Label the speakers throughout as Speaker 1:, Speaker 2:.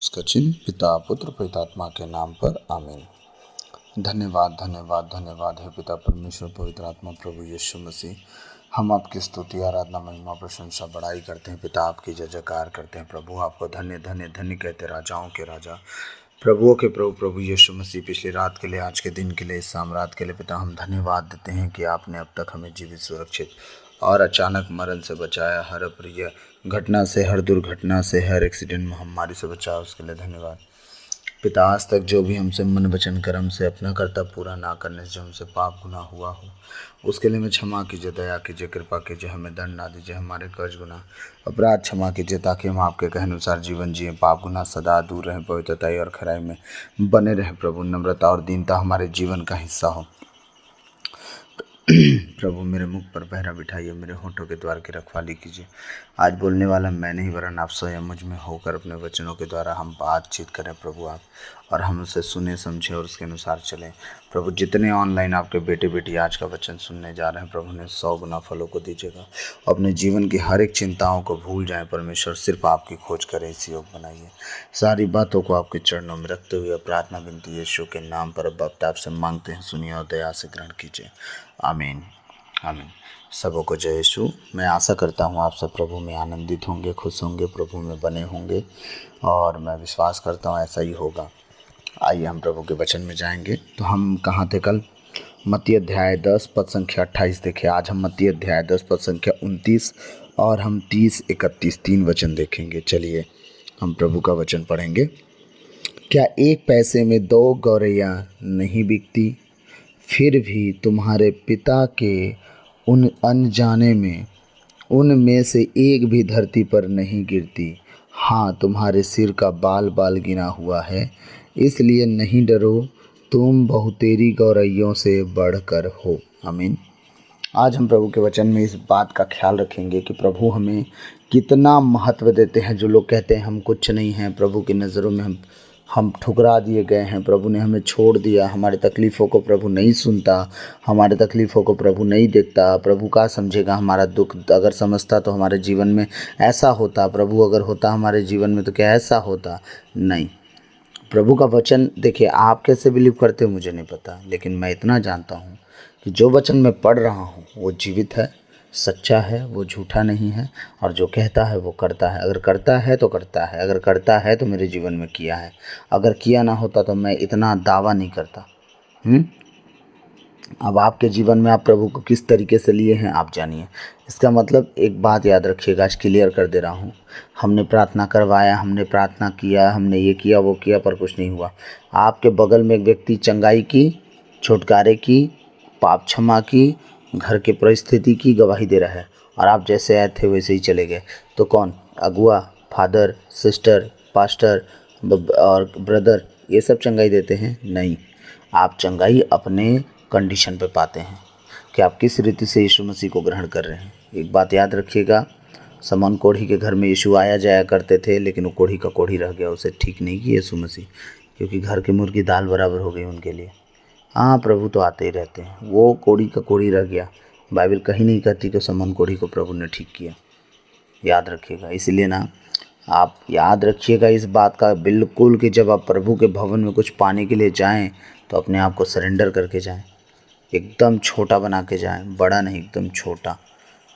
Speaker 1: उसका चिन्ह पिता पुत्र पवित्रात्मा के नाम पर आमीन। धन्यवाद धन्यवाद धन्यवाद है पिता परमेश्वर पवित्र आत्मा प्रभु यीशु मसीह। हम आपकी स्तुति आराधना महिमा प्रशंसा बड़ाई करते हैं पिता, आपकी जय जयकार करते हैं प्रभु। आपको धन्य धन्य धन्य कहते राजाओं के राजा प्रभुओं के प्रभु प्रभु यीशु मसीह। पिछली रात के लिए, आज के दिन के लिए, इस साम्रात के लिए पिता हम धन्यवाद देते हैं कि आपने अब तक हमें जीवित सुरक्षित और अचानक मरण से बचाया। हर अप्रिय घटना से, हर दुर्घटना से, हर एक्सीडेंट महामारी से बचाया, उसके लिए धन्यवाद पिता। आज तक जो भी हमसे मन वचन कर्म से अपना कर्तव्य पूरा ना करने से जो हमसे पाप गुनाह हुआ हो, उसके लिए हमें क्षमा कीजिए, दया कीजिए, कृपा कीजिए, हमें दंड ना दीजिए, हमारे कर्ज गुनाह अपराध क्षमा कीजिए, ताकि हम आपके कहे अनुसार जीवन जिए, पाप गुनाह सदा दूर रहें, पवित्रता और खराई में बने रहें प्रभु। नम्रता और दीनता हमारे जीवन का हिस्सा हो प्रभु। मेरे मुख पर पहरा बिठाइए, मेरे होठों के द्वार की रखवाली कीजिए। आज बोलने वाला मैं नहीं वरन आप स्वयं मुझ में होकर अपने वचनों के द्वारा हम बातचीत करें प्रभु आप, और हम उसे सुने समझें और उसके अनुसार चलें प्रभु। जितने ऑनलाइन आपके बेटे बेटी आज का वचन सुनने जा रहे हैं प्रभु, ने 100 गुना फलों को दीजिएगा। अपने जीवन की हर एक चिंताओं को भूल जाएं परमेश्वर, सिर्फ आपकी खोज करें, इस योग बनाइए। सारी बातों को आपके चरणों में रखते हुए प्रार्थना विनती यीशु के नाम पर अब आपसे मांगते हैं, सुनिए और दया से ग्रहण कीजिए। आमीन आमीन। सबों को जय यीशु। मैं आशा करता हूँ आप सब प्रभु में आनंदित होंगे, खुश होंगे, प्रभु में बने होंगे, और मैं विश्वास करता हूँ ऐसा ही होगा। आइए हम प्रभु के वचन में जाएंगे। तो हम कहाँ थे कल? मत्ती अध्याय 10 पद संख्या 28 देखे। आज हम मत्ती अध्याय 10 पद संख्या 29 और हम 30 31 3 वचन देखेंगे। चलिए हम प्रभु का वचन पढ़ेंगे। क्या एक पैसे में 2 गौरैया नहीं बिकती? फिर भी तुम्हारे पिता के उन अनजाने में उनमें से एक भी धरती पर नहीं गिरती। हाँ, तुम्हारे सिर का बाल बाल गिना हुआ है, इसलिए नहीं डरो, तुम बहुतेरी गौरैयों से बढ़कर हो। आमीन। आज हम प्रभु के वचन में इस बात का ख्याल रखेंगे कि प्रभु हमें कितना महत्व देते हैं। जो लोग कहते हैं हम कुछ नहीं हैं, प्रभु की नज़रों में हम ठुकरा दिए गए हैं, प्रभु ने हमें छोड़ दिया, हमारी तकलीफ़ों को प्रभु नहीं सुनता, हमारे तकलीफ़ों को प्रभु नहीं देखता, प्रभु का समझेगा हमारा दुख? अगर समझता तो हमारे जीवन में ऐसा होता, प्रभु अगर होता हमारे जीवन में तो क्या ऐसा होता? नहीं। प्रभु का वचन देखिए, आप कैसे बिलीव करते हो मुझे नहीं पता, लेकिन मैं इतना जानता हूँ कि जो वचन मैं पढ़ रहा हूँ वो जीवित है, सच्चा है, वो झूठा नहीं है, और जो कहता है वो करता है। अगर करता है तो करता है, अगर करता है तो मेरे जीवन में किया है। अगर किया ना होता तो मैं इतना दावा नहीं करता। अब आपके जीवन में आप प्रभु को किस तरीके से लिए हैं आप जानिए। इसका मतलब एक बात याद रखिएगा, आज क्लियर कर दे रहा हूँ। हमने प्रार्थना करवाया, हमने प्रार्थना किया, हमने ये किया वो किया, पर कुछ नहीं हुआ। आपके बगल में एक व्यक्ति चंगाई की, छुटकारे की, पाप क्षमा की, घर की परिस्थिति की गवाही दे रहा है, और आप जैसे आए थे वैसे ही चले गए। तो कौन? अगुआ, फादर, सिस्टर, पास्टर और ब्रदर, ये सब चंगाई देते हैं? नहीं। आप चंगाई अपने कंडीशन पे पाते हैं कि आप किस रीति से यीशु मसीह को ग्रहण कर रहे हैं। एक बात याद रखिएगा, समौन कोढ़ी के घर में यीशु आया जाया करते थे, लेकिन वो कोढ़ी का कोढ़ी रह गया, उसे ठीक नहीं किया यीशु मसीह, क्योंकि घर की मुर्गी दाल बराबर हो गई उनके लिए। हाँ, प्रभु तो आते ही रहते हैं, वो कोढ़ी का कोढ़ी रह गया। बाइबल कहीं नहीं कहती कि समौन कोढ़ी को प्रभु ने ठीक किया। याद रखिएगा। इसलिए ना, आप याद रखिएगा इस बात का बिल्कुल कि जब आप प्रभु के भवन में कुछ पाने के लिए जाएं तो अपने आप को सरेंडर करके जाएं, एकदम छोटा बना के जाएं, बड़ा नहीं, एकदम छोटा।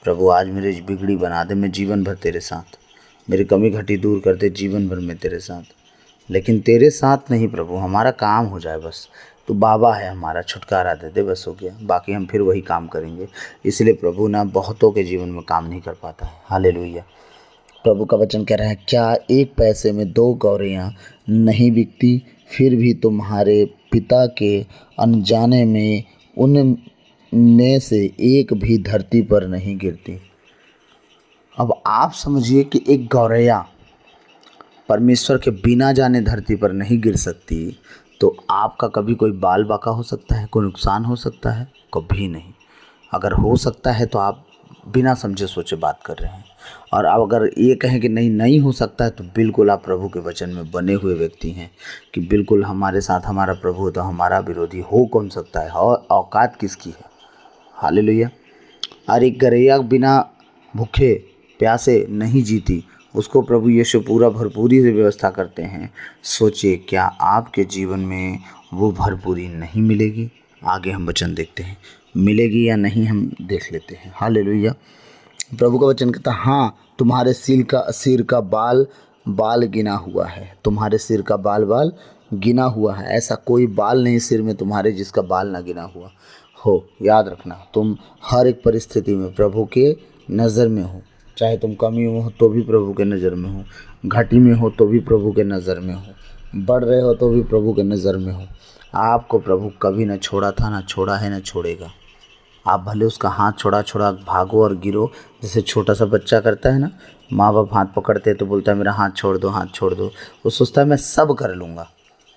Speaker 1: प्रभु आज मेरी बिगड़ी बना दे, मैं जीवन भर तेरे साथ, मेरी कमी घटी दूर कर दे, जीवन भर मैं तेरे साथ। लेकिन तेरे साथ नहीं प्रभु, हमारा काम हो जाए बस, तो बाबा है हमारा, छुटकारा दे दे, बस हो गया, बाकी हम फिर वही काम करेंगे। इसलिए प्रभु ना बहुतों के जीवन में काम नहीं कर पाता है। हालेलुया। प्रभु का वचन कह रहा है, क्या एक पैसे में 2 गौरैया नहीं बिकती? फिर भी तुम्हारे पिता के अनजाने में उनमें से एक भी धरती पर नहीं गिरती। अब आप समझिए कि एक गौरैया परमेश्वर के बिना जाने धरती पर नहीं गिर सकती, तो आपका कभी कोई बाल बाका हो सकता है, कोई नुकसान हो सकता है? कभी नहीं। अगर हो सकता है तो आप बिना समझे सोचे बात कर रहे हैं, और अब अगर ये कहें कि नहीं नहीं हो सकता है, तो बिल्कुल आप प्रभु के वचन में बने हुए व्यक्ति हैं कि बिल्कुल हमारे साथ हमारा प्रभु हो तो हमारा विरोधी हो कौन सकता है, और औकात किसकी है। हालेलुया। और एक गौरैया बिना भूखे प्यासे नहीं जीती, उसको प्रभु यीशु पूरा भरपूरी से व्यवस्था करते हैं। सोचिए क्या आपके जीवन में वो भरपूरी नहीं मिलेगी? आगे हम वचन देखते हैं, मिलेगी या नहीं हम देख लेते हैं। हालेलुया। प्रभु का वचन कहता, हाँ तुम्हारे सिर का बाल बाल गिना हुआ है। तुम्हारे सिर का बाल बाल गिना हुआ है। ऐसा कोई बाल नहीं सिर में तुम्हारे जिसका बाल ना गिना हुआ हो। याद रखना, तुम हर एक परिस्थिति में प्रभु के नज़र में हो। चाहे तुम कमी में हो तो भी प्रभु के नज़र में हो, घाटी में हो तो भी प्रभु के नज़र में हो, बढ़ रहे हो तो भी प्रभु के नज़र में हो। आपको प्रभु कभी न छोड़ा था, ना छोड़ा है, ना छोड़ेगा। आप भले उसका हाथ छोड़ा छोड़ा भागो और गिरो, जैसे छोटा सा बच्चा करता है ना, माँ बाप हाथ पकड़ते हैं तो बोलता है मेरा हाथ छोड़ दो, हाथ छोड़ दो। वो सोचता है मैं सब कर लूँगा,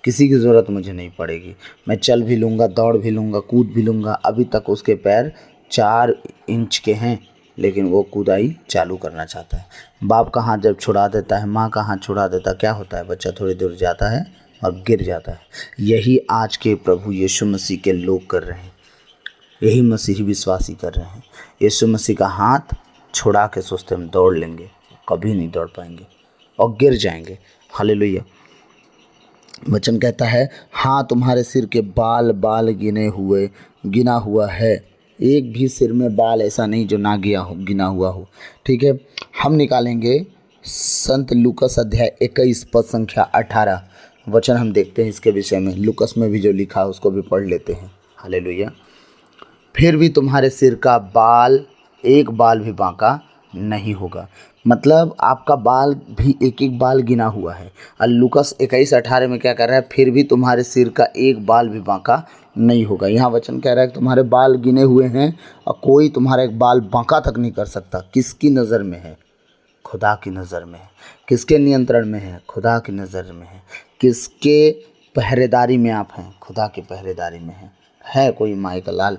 Speaker 1: किसी की ज़रूरत मुझे नहीं पड़ेगी, मैं चल भी लूँगा, दौड़ भी लूँगा, कूद भी लूँगा। अभी तक उसके पैर 4 इंच के हैं, लेकिन वो कूदाई चालू करना चाहता है। बाप का हाथ जब छुड़ा देता है, माँ का हाथ छुड़ा देता है, क्या होता है? बच्चा थोड़ी दूर जाता है और गिर जाता है। यही आज के प्रभु यीशु मसीह के लोग कर रहे हैं, यही मसीही विश्वासी कर रहे हैं। यीशु मसीह का हाथ छुड़ा के सोचते हम दौड़ लेंगे, कभी नहीं दौड़ पाएंगे और गिर जाएंगे। हालेलुया। वचन कहता है, हाँ तुम्हारे सिर के बाल बाल गिना हुआ है। एक भी सिर में बाल ऐसा नहीं जो ना गिना हुआ हो। ठीक है, हम निकालेंगे संत लूकस अध्याय 21 पद संख्या 18 वचन हम देखते हैं इसके विषय में। लूकस में भी जो लिखा है उसको भी पढ़ लेते हैं। हालेलुया। फिर भी तुम्हारे सिर का बाल एक बाल भी बांका नहीं होगा। मतलब आपका बाल भी एक एक बाल गिना हुआ है। और लूकस 21:18 में क्या कर रहा है? फिर भी तुम्हारे सिर का एक बाल भी बांका नहीं होगा। यहाँ वचन कह रहा है कि तुम्हारे बाल गिने हुए हैं और कोई तुम्हारा एक बाल बांका तक नहीं कर सकता। किसकी नज़र में है? खुदा की नज़र में है। किसके नियंत्रण में है? खुदा की नज़र में है। किसके पहरेदारी में आप हैं? खुदा की पहरेदारी में है कोई माई का लाल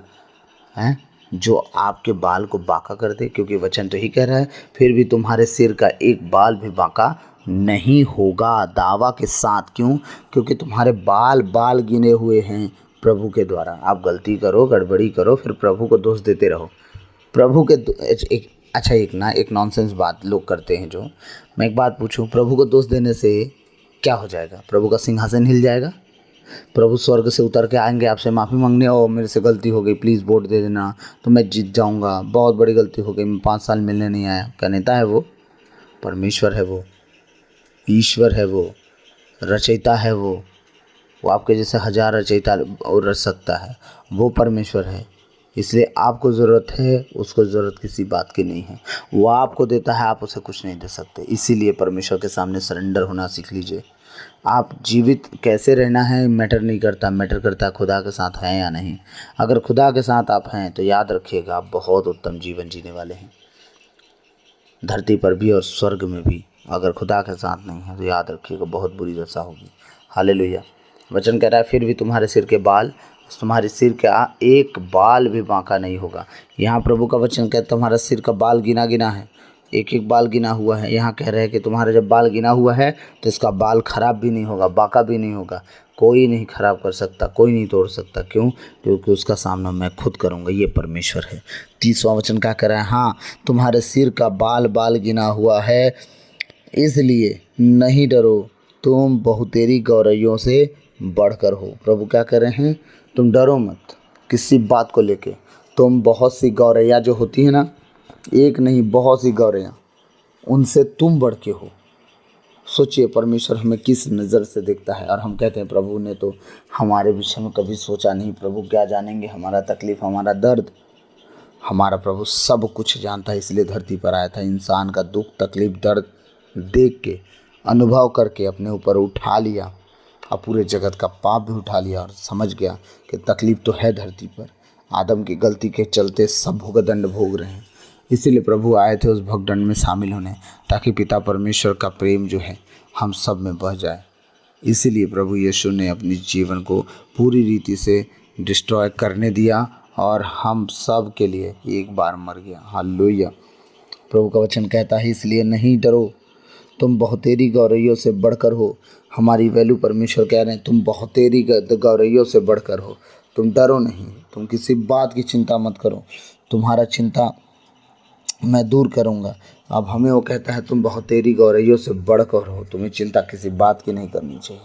Speaker 1: हैं जो आपके बाल को बांका कर दे? क्योंकि वचन तो ही कह रहा है फिर भी तुम्हारे सिर का एक बाल भी बांका नहीं होगा, दावा के साथ। क्यों? क्योंकि तुम्हारे बाल बाल गिने हुए हैं प्रभु के द्वारा। आप गलती करो, गड़बड़ी करो, फिर प्रभु को दोष देते रहो। प्रभु के एक नॉनसेंस बात लोग करते हैं। जो मैं एक बात पूछूं, प्रभु को दोष देने से क्या हो जाएगा? प्रभु का सिंहासन हिल जाएगा? प्रभु स्वर्ग से उतर के आएंगे आपसे माफ़ी मांगने, और मेरे से गलती हो गई, प्लीज़ वोट दे देना तो मैं जीत जाऊंगा, बहुत बड़ी गलती हो गई, मैं 5 साल मिलने नहीं आया? क्या नेता है वो? परमेश्वर है वो, ईश्वर है वो, रचयिता है वो आपके जैसे 1000 रचयिता और रच सकता है। वो परमेश्वर है। इसलिए आपको ज़रूरत है, उसको ज़रूरत किसी बात की नहीं है। वो आपको देता है, आप उसे कुछ नहीं दे सकते। इसीलिए परमेश्वर के सामने सरेंडर होना सीख लीजिए। आप जीवित कैसे रहना है मैटर नहीं करता, मैटर करता है खुदा के साथ हैं या नहीं। अगर खुदा के साथ आप हैं तो याद रखिएगा आप बहुत उत्तम जीवन जीने वाले हैं, धरती पर भी और स्वर्ग में भी। अगर खुदा के साथ नहीं है तो याद रखिएगा बहुत बुरी दशा होगी। हालेलुया। वचन कह रहा है फिर भी तुम्हारे सिर का एक बाल भी बांका नहीं होगा। यहाँ प्रभु का वचन कहता है तुम्हारा सिर का बाल गिना गिना है, एक एक बाल गिना हुआ है। यहाँ कह रहे हैं कि तुम्हारा जब बाल गिना हुआ है तो इसका बाल खराब भी नहीं होगा, बांका भी नहीं होगा। कोई नहीं खराब कर सकता, कोई नहीं तोड़ सकता। क्यों? क्योंकि उसका सामना मैं खुद करूँगा। ये परमेश्वर है। 30वां वचन क्या कह रहा है? हाँ तुम्हारे सिर का बाल बाल गिना हुआ है, इसलिए नहीं डरो, तुम बहुतेरी गौरैयों से बढ़कर हो। प्रभु क्या कह रहे हैं? तुम डरो मत किसी बात को लेके। तुम बहुत सी गौरैया जो होती है ना, एक नहीं बहुत सी गौरैया, उनसे तुम बढ़ के हो। सोचिए परमेश्वर हमें किस नज़र से देखता है। और हम कहते हैं प्रभु ने तो हमारे विषय में कभी सोचा नहीं। प्रभु क्या जानेंगे हमारा तकलीफ़, हमारा दर्द? हमारा प्रभु सब कुछ जानता है, इसलिए धरती पर आया था। इंसान का दुख तकलीफ़ दर्द देख के, अनुभव करके अपने ऊपर उठा लिया और पूरे जगत का पाप भी उठा लिया और समझ गया कि तकलीफ़ तो है धरती पर। आदम की गलती के चलते सब भोगदंड भोग रहे हैं। इसीलिए प्रभु आए थे उस भोगदंड में शामिल होने, ताकि पिता परमेश्वर का प्रेम जो है हम सब में बह जाए। इसीलिए प्रभु यीशु ने अपने जीवन को पूरी रीति से डिस्ट्रॉय करने दिया और हम सब के लिए एक बार मर गया। हालेलुया। प्रभु का वचन कहता है इसलिए नहीं डरो, तुम बहुतेरी गौरैयों से बढ़कर हो। हमारी वैल्यू परमेश्वर कह रहे हैं तुम बहुतेरी गौरैयों से बढ़कर हो। तुम डरो नहीं, तुम किसी बात की चिंता मत करो। तुम्हारा चिंता मैं दूर करूंगा अब हमें वो कहता है तुम बहुतेरी गौरैयों से बढ़कर हो, तुम्हें चिंता किसी बात की नहीं करनी चाहिए।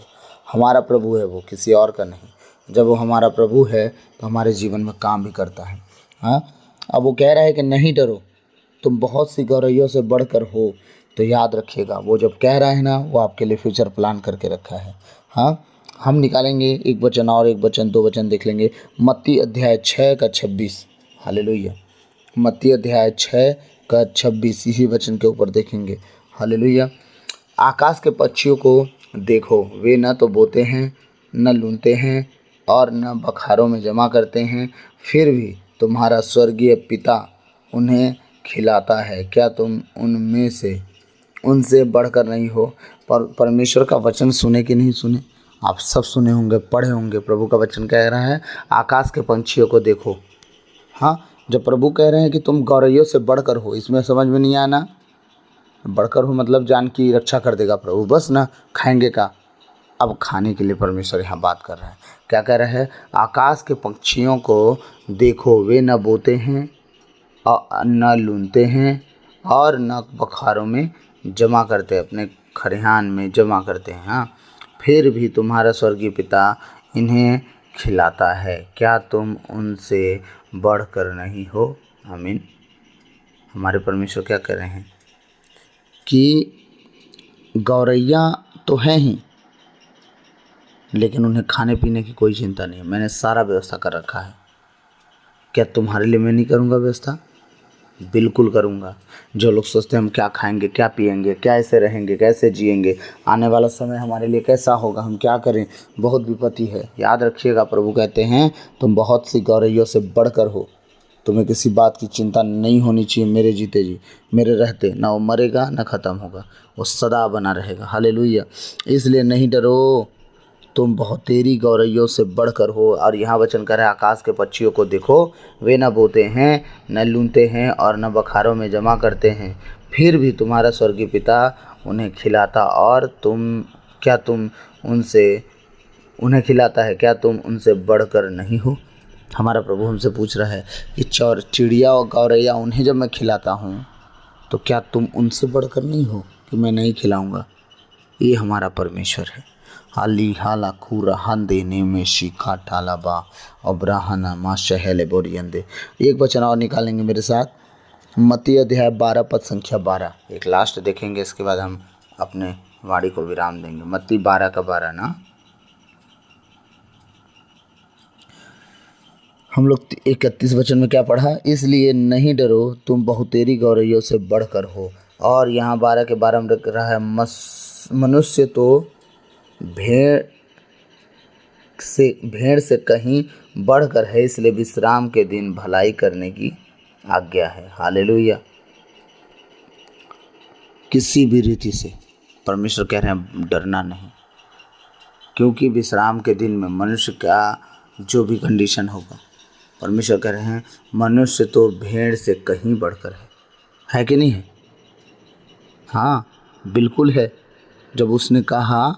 Speaker 1: हमारा प्रभु है वो, किसी और का नहीं। जब वो हमारा प्रभु है तो हमारे जीवन में काम भी करता है। हाँ, अब वो कह रहा है कि नहीं डरो, तुम बहुत सी गौरैयों से बढ़कर हो। तो याद रखिएगा, वो जब कह रहा है ना, वो आपके लिए फ्यूचर प्लान करके रखा है। हाँ, हम निकालेंगे एक वचन और एक वचन, दो वचन देख लेंगे। मत्ती अध्याय 6 का 26। हालेलुया। मत्ती अध्याय 6 का 26 इसी वचन के ऊपर देखेंगे। हालेलुया। आकाश के पक्षियों को देखो, वे न तो बोते हैं, न लूनते हैं और न बखारों में जमा करते हैं, फिर भी तुम्हारा स्वर्गीय पिता उन्हें खिलाता है। क्या तुम उनमें से उनसे बढ़कर नहीं हो? पर परमेश्वर का वचन सुने कि नहीं सुने? आप सब सुने होंगे, पढ़े होंगे। प्रभु का वचन कह रहा है आकाश के पंछियों को देखो। हाँ, जब प्रभु कह रहे हैं कि तुम गौरैयों से बढ़कर हो, इसमें समझ में नहीं आना? बढ़कर हो मतलब जान की रक्षा कर देगा प्रभु, बस ना खाएंगे का। अब खाने के लिए परमेश्वर यहाँ बात कर रहा है। क्या कह रहा है? आकाश के पक्षियों को देखो, वे न बोते हैं और न लूनते हैं और न बखारों में जमा करते, अपने खरिहान में जमा करते हैं। हाँ, फिर भी तुम्हारा स्वर्गीय पिता इन्हें खिलाता है। क्या तुम उनसे बढ़कर नहीं हो? आमीन। हमारे परमेश्वर क्या कह रहे हैं कि गौरैया तो हैं ही, लेकिन उन्हें खाने पीने की कोई चिंता नहीं है। मैंने सारा व्यवस्था कर रखा है। क्या तुम्हारे लिए मैं नहीं करूँगा व्यवस्था? बिल्कुल करूँगा। जो लोग सोचते हैं हम क्या खाएंगे, क्या पिएंगे, क्या ऐसे रहेंगे, कैसे जिएंगे, आने वाला समय हमारे लिए कैसा होगा, हम क्या करें, बहुत विपत्ति है। याद रखिएगा, प्रभु कहते हैं तुम बहुत सी गौरैयों से बढ़कर हो। तुम्हें किसी बात की चिंता नहीं होनी चाहिए। मेरे जीते जी, मेरे रहते, ना वो मरेगा ना ख़त्म होगा, वो सदा बना रहेगा। हालेलुया। इसलिए नहीं डरो, तुम बहुतेरी गौरैयों से बढ़कर हो। और यहाँ वचन कर है आकाश के पक्षियों को देखो, वे न बोते हैं, न लूनते हैं और न बखारों में जमा करते हैं, फिर भी तुम्हारा स्वर्गीय पिता उन्हें खिलाता और तुम उनसे उन्हें खिलाता है। क्या तुम उनसे बढ़कर नहीं हो? हमारा प्रभु हमसे पूछ रहा है कि चिड़िया और गौरैया उन्हें जब मैं खिलाता हूँ, तो क्या तुम उनसे बढ़कर नहीं हो कि मैं नहीं खिलाऊँगा? ये हमारा परमेश्वर है। हाली हाला खूरा हंदे ने में शिखा ठाला बा और ब्राहना माँ शहले बोरियंदे। एक वचन और निकालेंगे मेरे साथ, मत्ती अध्याय 12 पद संख्या 12। एक लास्ट देखेंगे, इसके बाद हम अपने वाणी को विराम देंगे। मत्ती 12 का 12 ना, हम लोग 31 वचन में क्या पढ़ा? इसलिए नहीं डरो, तुम बहुतेरी गौरैयों से बढ़कर हो। और यहाँ 12 के 12 में लिख रहा है मनुष्य तो भेड़ से कहीं बढ़कर है, इसलिए विश्राम के दिन भलाई करने की आज्ञा है। हालेलुया। किसी भी रीति से परमेश्वर कह रहे हैं डरना नहीं, क्योंकि विश्राम के दिन में मनुष्य का जो भी कंडीशन होगा, परमेश्वर कह रहे हैं मनुष्य तो भेड़ से कहीं बढ़कर है कि नहीं है? हाँ, बिल्कुल है। जब उसने कहा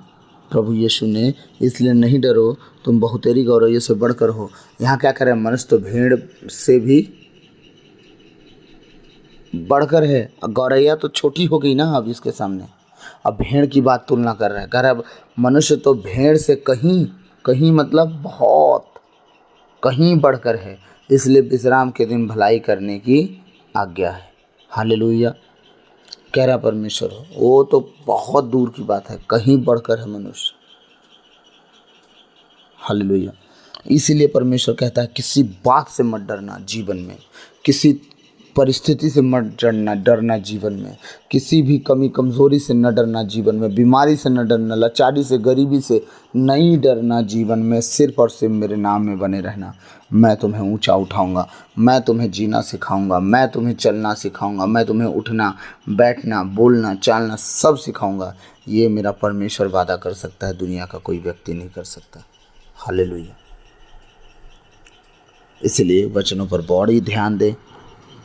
Speaker 1: प्रभु यीशु ने, इसलिए नहीं डरो, तुम बहुतेरी गौरैयों से बढ़कर हो। यहाँ क्या करें? मनुष्य तो भेड़ से भी बढ़कर है। गौरैया तो छोटी हो गई ना अब इसके सामने। अब भेड़ की बात तुलना कर रहा है, कह रहा है मनुष्य तो भेड़ से कहीं कहीं मतलब बहुत कहीं बढ़कर है, इसलिए विश्राम के दिन भलाई करने की आज्ञा है। हालेलुया। कह रहा परमेश्वर, वो तो बहुत दूर की बात है, कहीं बढ़कर है मनुष्य। हालेलुया। इसीलिए परमेश्वर कहता है किसी बात से मत डरना जीवन में, किसी परिस्थिति से मत डरना जीवन में, किसी भी कमी कमज़ोरी से न डरना जीवन में, बीमारी से न डरना, लाचारी से, गरीबी से नहीं डरना जीवन में। सिर्फ और सिर्फ मेरे नाम में बने रहना। मैं तुम्हें ऊंचा उठाऊंगा, मैं तुम्हें जीना सिखाऊंगा, मैं तुम्हें चलना सिखाऊंगा, मैं तुम्हें उठना बैठना बोलना चालना सब सिखाऊंगा। ये मेरा परमेश्वर वादा कर सकता है, दुनिया का कोई व्यक्ति नहीं कर सकता। हालेलुया। इसलिए वचनों पर बड़ी ध्यान दें।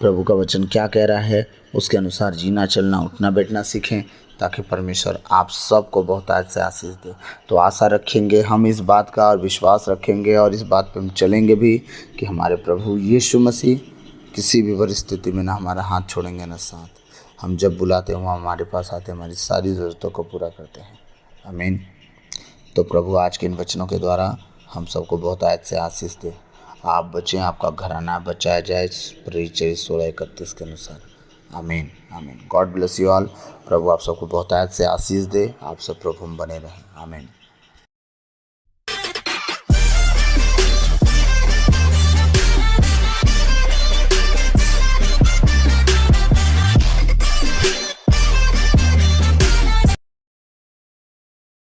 Speaker 1: प्रभु का वचन क्या कह रहा है उसके अनुसार जीना चलना उठना बैठना सीखें, ताकि परमेश्वर आप सबको बहुत आज से आशीष दे। तो आशा रखेंगे हम इस बात का और विश्वास रखेंगे और इस बात पर हम चलेंगे भी कि हमारे प्रभु यीशु मसीह किसी भी परिस्थिति में ना हमारा हाथ छोड़ेंगे ना साथ। हम जब बुलाते हैं वो हमारे पास आते हैं, हमारी सारी ज़रूरतों को पूरा करते हैं। आमीन। तो प्रभु आज के इन वचनों के द्वारा हम सबको बहुत आयत से आशीष दे। आप बचें, आपका घराना बचाया जाए परिचय 16:31 के अनुसार। आमीन आमीन। God bless you all. प्रभु आप सबको बहुत आयत से आशीष दे। आप सब प्रभु में बने रहें। आमीन।